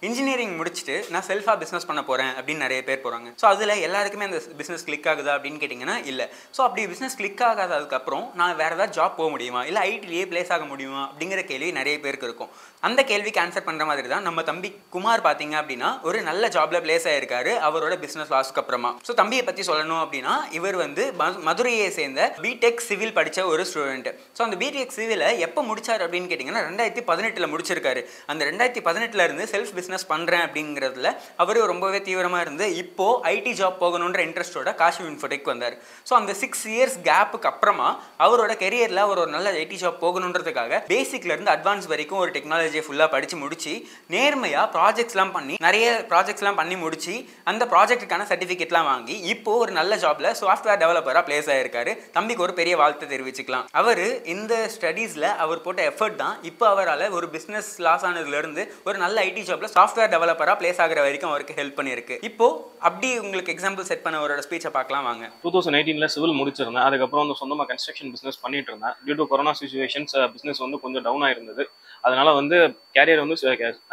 Engineering முடிச்சுட்டு நான் செல்ஃபாக பிஸ்னஸ் பண்ண போகிறேன் அப்படின்னு நிறைய பேர் போகிறாங்க. ஸோ அதில் எல்லாருக்குமே அந்த பிஸ்னஸ் கிளிக் ஆகுதா அப்படின்னு கேட்டிங்கன்னா இல்லை. ஸோ அப்படி பிஸ்னஸ் கிளிக் ஆகாததுக்கப்புறம் நான் வேறு ஏதாவது ஜாப் போக முடியுமா, இல்லை ஐடிலேயே பிளேஸ் ஆக முடியுமா அப்படிங்கிற கேள்வி நிறைய பேருக்கு இருக்கும். அந்த கேள்விக்கு ஆன்சர் பண்ணுற மாதிரி தான் நம்ம தம்பி குமார் பார்த்தீங்க அப்படின்னா ஒரு நல்ல ஜாப்ல பிளேஸ் ஆகிருக்காரு அவரோட பிஸ்னஸ் லாஸ்க்கு அப்புறமா. ஸோ தம்பியை பற்றி சொல்லணும் அப்படின்னா இவர் வந்து மதுரையை சேர்ந்த பிடெக் சிவில் படித்த ஒரு ஸ்டூடெண்ட். ஸோ அந்த பிடெக் சிவிலை எப்போ முடிச்சார் அப்படின்னு கேட்டிங்கன்னா 2018 முடிச்சிருக்காரு. அந்த 2018 இருந்து செல்ஃப் பிஸ்னஸ் பண்ணுறேன் அப்படிங்கிறதுல அவர் ரொம்பவே தீவிரமாக இருந்து இப்போது ஐடி ஜாப் போகணுன்ற இன்ட்ரெஸ்ட்டோட காஷி இன்ஃபோடெக் வந்தார். ஸோ அந்த 6 இயர்ஸ் கேப்புக்கு அப்புறமா அவரோட கெரியரில் அவர் ஒரு நல்ல ஐடி ஜாப் போகணுன்றதுக்காக பேசிக்லேருந்து அட்வான்ஸ் வரைக்கும் ஒரு டெக்னாலஜியை ஃபுல்லாக படித்து முடிச்சு நேர்மையாக ப்ராஜெக்ட்ஸ்லாம் பண்ணி நிறைய ப்ராஜெக்ட்ஸ்லாம் பண்ணி முடிச்சு அந்த ப்ராஜெக்ட்டுக்கான சர்டிஃபிகேட்லாம் வாங்கி இப்போது ஒரு நல்ல ஜாப்ல சாஃப்ட்வேர் டெவலப்பராக பிளேஸ் ஆகிருக்காரு. தம்பிக்கு ஒரு பெரிய வாழ்த்து தெரிவிச்சுக்கலாம். அவர் இந்த ஸ்டடீஸில் அவர் போட்ட எஃபர்ட் தான் இப்போ அவரால் ஒரு பிஸ்னஸ் லாஸ் ஆனதுலேருந்து ஒரு நல்ல ஐடி ஜாப்ல சாஃப்ட்வேர் டெவலப்பராக பிளேஸ் ஆகிற வரைக்கும் அவருக்கு ஹெல்ப் பண்ணியிருக்கு. இப்போ அப்படி உங்களுக்கு எக்ஸாம்பிள் செட் பண்ண அவரோட ஸ்பீச்சை பார்க்கலாம் வாங்க. 2018 சிவில் முடிச்சிருந்தேன். அதுக்கப்புறம் வந்து சொந்தமாக கன்ஸ்ட்ரக்ஷன் பிஸ்னஸ் பண்ணிட்டு இருந்தேன். Due to corona situations business வந்து கொஞ்சம் டவுன் ஆயிருந்தது. அதனால வந்து கேரியர் வந்து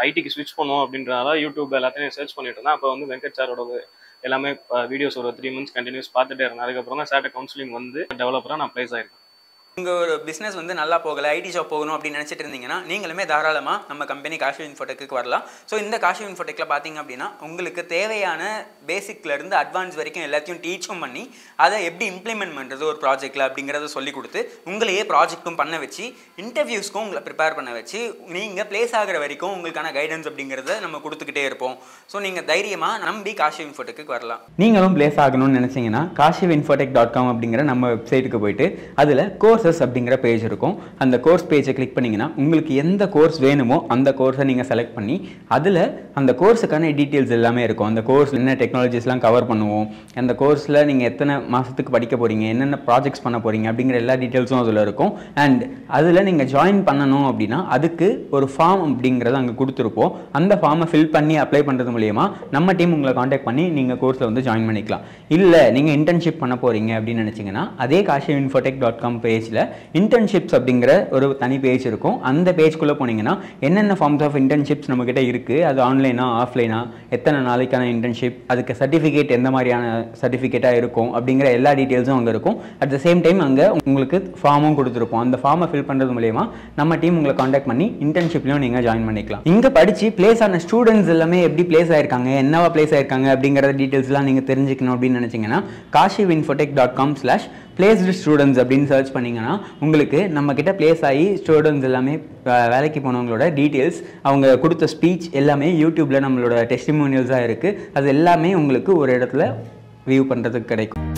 ஐடிக்கு ஸ்விட்ச் பண்ணுவோம் அப்படின்றனால யூடியூப் எல்லாத்தையும் சர்ச் பண்ணிட்டு இருந்தேன். அப்போ வந்து வெங்கட் சாரோட எல்லாமே வீடியோஸ் ஒரு 3 months கண்டினியூஸ் பார்த்துட்டே இருந்தேன். அதுக்கப்புறம் தான் சார்ட்ட கவுன்சிலிங் வந்து டெவலப்பராக நான் பிளேஸ் ஆயிருக்கேன். உங்கள் ஒரு பிஸ்னஸ் வந்து நல்லா போகலை, ஐடி ஜாப் போகணும் அப்படின்னு நினச்சிட்டு இருந்தீங்கன்னா நீங்களுமே தாராளமாக நம்ம கம்பெனி காஷி இன்ஃபோடெக்கு வரலாம். ஸோ இந்த காஷி இன்ஃபோடெக்கில் பார்த்தீங்க அப்படின்னா உங்களுக்கு தேவையான பேசிக்லேருந்து அட்வான்ஸ் வரைக்கும் எல்லாத்தையும் டீச்சும் பண்ணி அதை எப்படி இம்ப்ளிமெண்ட் பண்ணுறது ஒரு ப்ராஜெக்டில் அப்படிங்கிறத சொல்லி கொடுத்து உங்களையே ப்ராஜெக்ட்டும் பண்ண வச்சு இன்டர்வியூஸ்க்கும் உங்களை ப்ரிப்பேர் பண்ண வச்சு நீங்கள் பிளேஸ் ஆகிற வரைக்கும் உங்களுக்கான கைடன்ஸ் அப்படிங்கிறத நம்ம கொடுத்துக்கிட்டே இருப்போம். ஸோ நீங்கள் தைரியமாக நம்பி காஷி இன்ஃபோடெக்கு வரலாம். நீங்களும் பிளேஸ் ஆகணும்னு நினச்சிங்கன்னா kashivinfotech.com அப்படிங்கிற நம்ம வெப்சைட்டுக்கு போயிட்டு அதில் கோர்சஸ் அப்படிங்கிற பேஜ் இருக்கும். அந்த கோர்ஸ் பேஜை கிளிக் பண்ணிங்கன்னா உங்களுக்கு எந்த கோர்ஸ் வேணுமோ அந்த கோர்ஸை நீங்கள் செலக்ட் பண்ணி அதில் அந்த கோர்ஸுக்கான டீட்டெயில்ஸ் எல்லாமே இருக்கும். அந்த கோர்ஸ் என்ன டெக்னாலஜிஸ்லாம் கவர் பண்ணுவோம், அந்த கோர்ஸில் நீங்கள் எத்தனை மாதத்துக்கு படிக்க போகிறீங்க, என்னென்ன ப்ராஜெக்ட்ஸ் பண்ண போகிறீங்க அப்படிங்கிற எல்லா டீட்டெயில்ஸும் அதில் இருக்கும். அண்ட் அதில் நீங்கள் ஜாயின் பண்ணணும் அப்படின்னா அதுக்கு ஒரு ஃபார்ம் அப்படிங்கிறத அங்கே கொடுத்துருப்போம். அந்த ஃபார்மை ஃபில் பண்ணி அப்ளை பண்ணுறது மூலிமா நம்ம டீம் உங்களை காண்டாக்ட் பண்ணி நீங்கள் கோர்ஸில் வந்து ஜாயின் பண்ணிக்கலாம். இல்லை நீங்கள் இன்டர்ன்ஷிப் பண்ண போகிறீங்க அப்படின்னு நினச்சிங்கன்னா அதே kashivinfotech.com பேஜ் இன்டர்ன்ஷிப்ஸ் அப்படிங்கிற ஒரு தனி பேஜ் இருக்கும். அந்த பேஜ்குள்ளே போனீங்கன்னா என்னென்ன ஃபார்ம்ஸ் ஆஃப் இன்டர்ன்ஷிப்ஸ் நம்மக்கிட்ட இருக்குது, அது ஆன்லைனா ஆஃப்லைனா, எத்தனை நாளைக்கான இன்டர்ன்ஷிப், அதுக்கு சர்டிஃபிகேட் எந்த மாதிரியான சர்டிஃபிகேட்டாக இருக்கும் அப்படிங்கிற எல்லா டீட்டெயில்ஸும் அங்கே இருக்கும். அட் த சேம் டைம் அங்கே உங்களுக்கு ஃபார்மும் கொடுத்துருப்போம். அந்த ஃபார்மை ஃபில் பண்ணுறது மூலமா நம்ம டீம் உங்களை காண்டாக்ட் பண்ணி இன்டர்ன்ஷிப்லையும் நீங்கள் ஜாயின் பண்ணிக்கலாம். இங்கே படித்து பிளேஸ் ஆன ஸ்டூடெண்ட்ஸ் எல்லாமே எப்படி பிளேஸ் ஆயிருக்காங்க, என்னவா பிளேஸ் ஆயிருக்காங்க அப்படிங்கிற டீட்டெயில்ஸ்லாம் நீங்கள் தெரிஞ்சுக்கணும் அப்படின்னு நினச்சிங்கன்னா kashivinfotech.com/placed students அப்படின்னு சர்ச் பண்ணிங்கன்னா உங்களுக்கு நம்மக்கிட்ட பிளேஸ் ஆகி ஸ்டூடெண்ட்ஸ் எல்லாமே வேலைக்கு போனவங்களோட டீட்டெயில்ஸ், அவங்க கொடுத்த ஸ்பீச் எல்லாமே யூடியூப்பில் நம்மளோட டெஸ்டிமோனியல்ஸாக இருக்குது. அது எல்லாமே உங்களுக்கு ஒரு இடத்துல வியூ பண்ணுறதுக்கு கிடைக்கும்.